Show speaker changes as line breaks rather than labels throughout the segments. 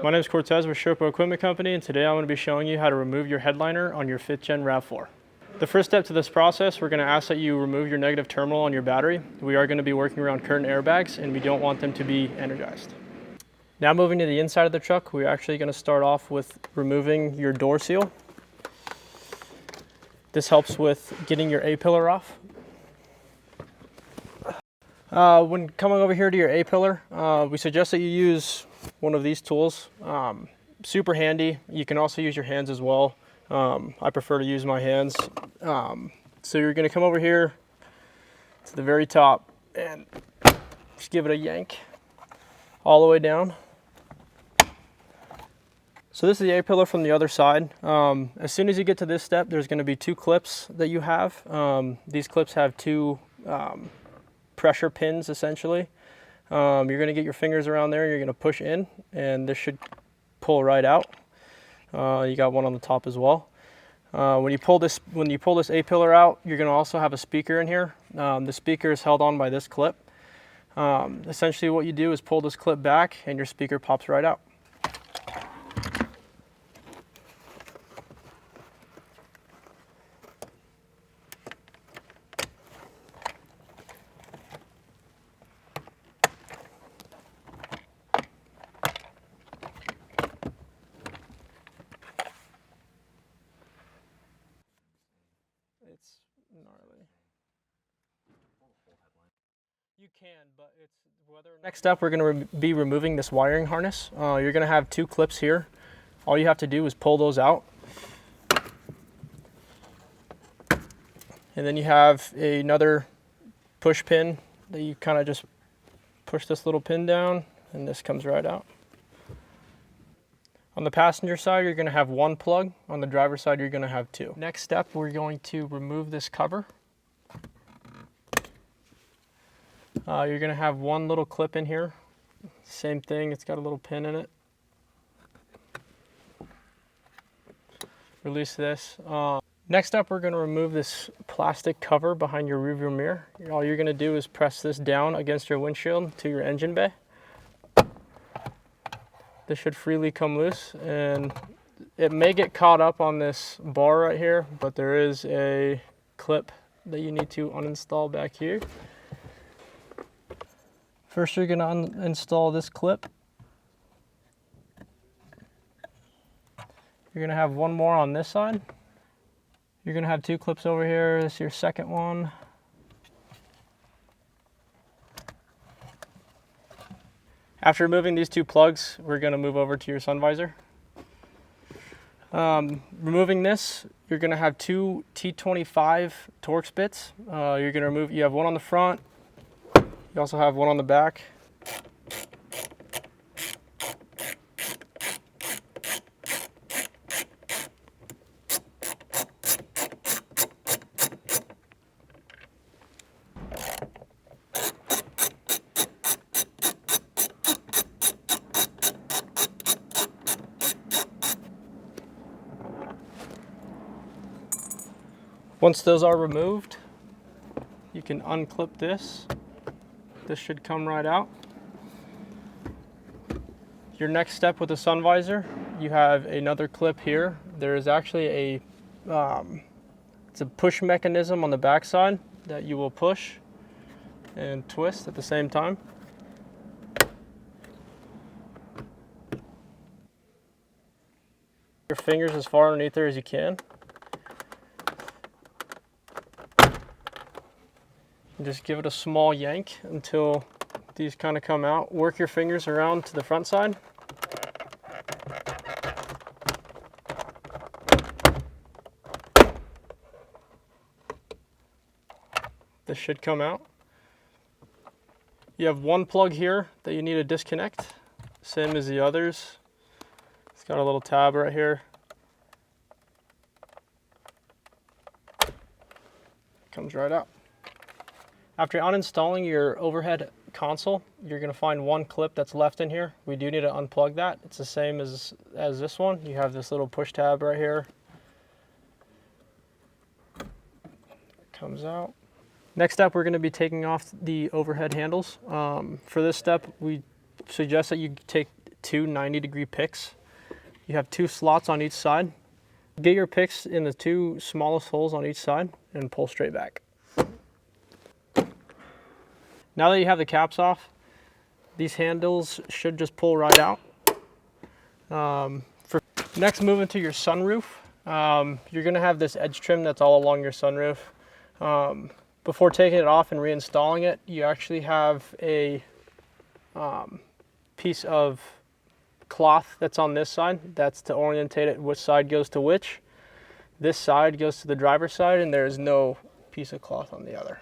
My name is Cortez with Sherpa Equipment Company, and today I'm going to be showing you how to remove your headliner on your 5th Gen RAV4. The first step to this process, we're going to ask that you remove your negative terminal on your battery. We are going to be working around current airbags, and we don't want them to be energized. Now moving to the inside of the truck, we're actually going to start off with removing your door seal. This helps with getting your A-pillar off. When coming over here to your A-pillar, we suggest that you use one of these tools. Super handy. You can also use your hands as well. I prefer to use my hands. So you're going to come over here to the very top and just give it a yank all the way down. So this is the A-pillar from the other side. As soon as you get to this step, there's going to be 2 clips that you have. These clips have 2 pressure pins essentially. You're going to get your fingers around there, you're going to push in, and this should pull right out. You got one on the top as well. When you pull this A-pillar out, you're going to also have a speaker in here. The speaker is held on by this clip. Essentially what you do is pull this clip back and your speaker pops right out. It's gnarly. You can, but it's whether. Next up, we're going to be removing this wiring harness. You're going to have 2 clips here. All you have to do is pull those out. And then you have another push pin that you kind of just push this little pin down, and this comes right out. On the passenger side, you're going to have 1 plug. On the driver's side, you're going to have 2. Next step, we're going to remove this cover. You're going to have 1 little clip in here. Same thing, it's got a little pin in it. Release this. Next up, we're going to remove this plastic cover behind your rearview mirror. All you're going to do is press this down against your windshield to your engine bay. This should freely come loose, and it may get caught up on this bar right here, but there is a clip that you need to uninstall back here. First, you're going to uninstall this clip. You're going to have 1 more on this side. You're going to have 2 clips over here. This is your second one. After removing these 2 plugs, we're going to move over to your sun visor. Removing this, you're going to have 2 T25 Torx bits. You're going to remove. You have 1 on the front. You also have 1 on the back. Once those are removed, you can unclip this. This should come right out. Your next step with the sun visor, you have another clip here. There is actually a it's a push mechanism on the back side that you will push and twist at the same time. Your fingers as far underneath there as you can. Just give it a small yank until these kind of come out. Work your fingers around to the front side. This should come out. You have 1 plug here that you need to disconnect, same as the others. It's got a little tab right here. Comes right out. After uninstalling your overhead console, you're going to find 1 clip that's left in here. We do need to unplug that. It's the same as this one. You have this little push tab right here. It comes out. Next up, we're going to be taking off the overhead handles. For this step, we suggest that you take two 90-degree picks. You have two slots on each side. Get your picks in the two smallest holes on each side and pull straight back. Now that you have the caps off, these handles should just pull right out. Next, move into your sunroof. You're gonna have this edge trim that's all along your sunroof. Before taking it off and reinstalling it, you actually have a piece of cloth that's on this side. That's to orientate it which side goes to which. This side goes to the driver's side, and there is no piece of cloth on the other.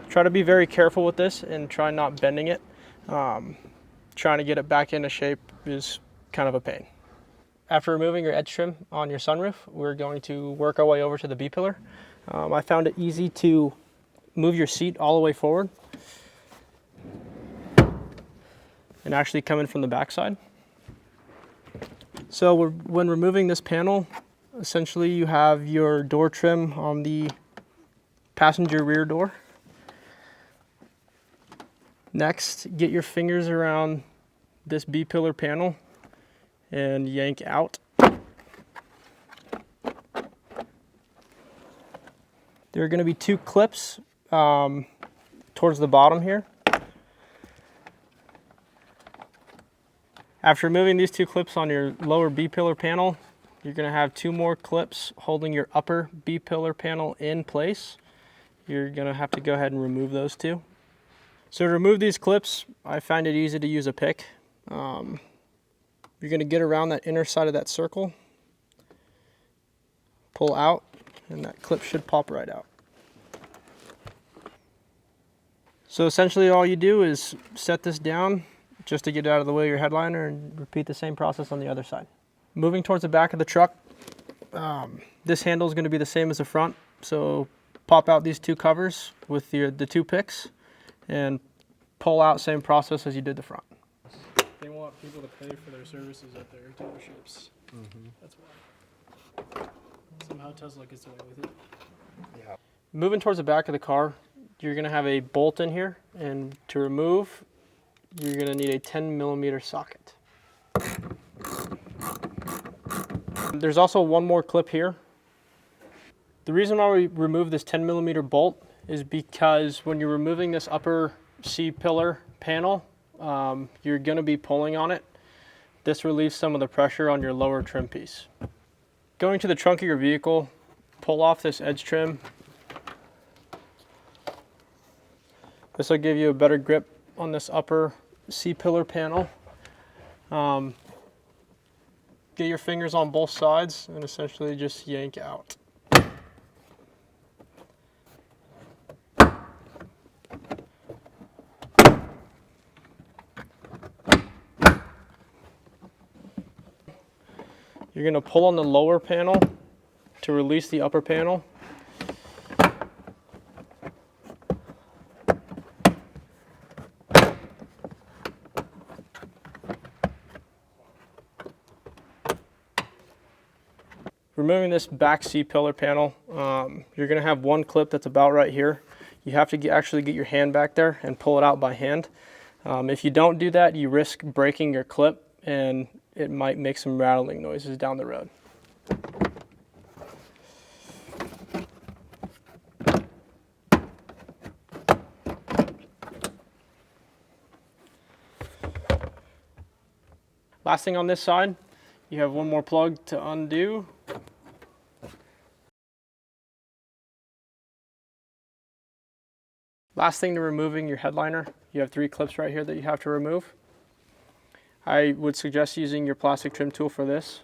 Try to be very careful with this and try not bending it. Trying to get it back into shape is kind of a pain. After removing your edge trim on your sunroof, we're going to work our way over to the B-pillar. I found it easy to move your seat all the way forward and actually come in from the backside. So when removing this panel, essentially you have your door trim on the passenger rear door. Next, get your fingers around this B-pillar panel and yank out. There are going to be two clips towards the bottom here. After removing these two clips on your lower B-pillar panel, you're going to have two more clips holding your upper B-pillar panel in place. You're going to have to go ahead and remove those two. So to remove these clips, I find it easy to use a pick. You're going to get around that inner side of that circle, pull out, and that clip should pop right out. So essentially all you do is set this down just to get it out of the way of your headliner and repeat the same process on the other side. Moving towards the back of the truck, this handle is going to be the same as the front. So pop out these two covers with the two picks and pull out, same process as you did the front.
They want people to pay for their services at their dealerships. That's why. Somehow Tesla gets away with it.
Yeah. Moving towards the back of the car, you're going to have a bolt in here, and to remove, you're going to need a 10mm socket. There's also one more clip here. The reason why we remove this 10mm bolt is because when you're removing this upper C-pillar panel, you're going to be pulling on it. This relieves some of the pressure on your lower trim piece. Going to the trunk of your vehicle, pull off this edge trim. This will give you a better grip on this upper C-pillar panel. Get your fingers on both sides and essentially just yank out. You're going to pull on the lower panel to release the upper panel. Removing this back C-pillar panel, you're going to have one clip that's about right here. You have to actually get your hand back there and pull it out by hand. If you don't do that, you risk breaking your clip and it might make some rattling noises down the road. Last thing on this side, you have one more plug to undo. Last thing to removing your headliner, you have three clips right here that you have to remove. I would suggest using your plastic trim tool for this.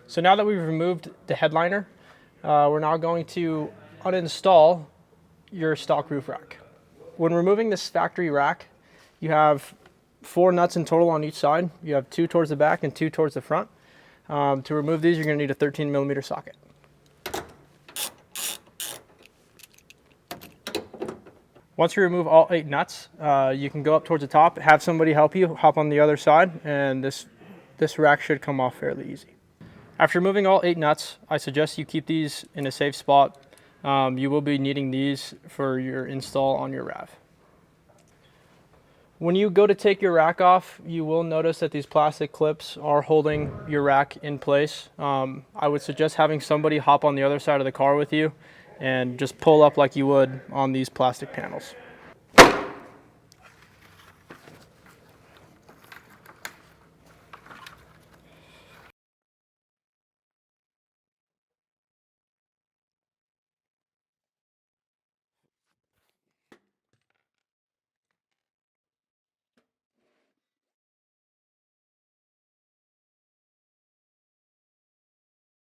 So now that we've removed the headliner, we're now going to uninstall your stock roof rack. when removing this factory rack, you have 4 nuts in total on each side. You have 2 towards the back and 2 towards the front. To remove these, you're going to need a 13mm socket. Once you remove all 8 nuts, you can go up towards the top, have somebody help you, hop on the other side, and this rack should come off fairly easy. After removing all 8 nuts, I suggest you keep these in a safe spot. You will be needing these for your install on your RAV. When you go to take your rack off, you will notice that these plastic clips are holding your rack in place. I would suggest having somebody hop on the other side of the car with you and just pull up like you would on these plastic panels.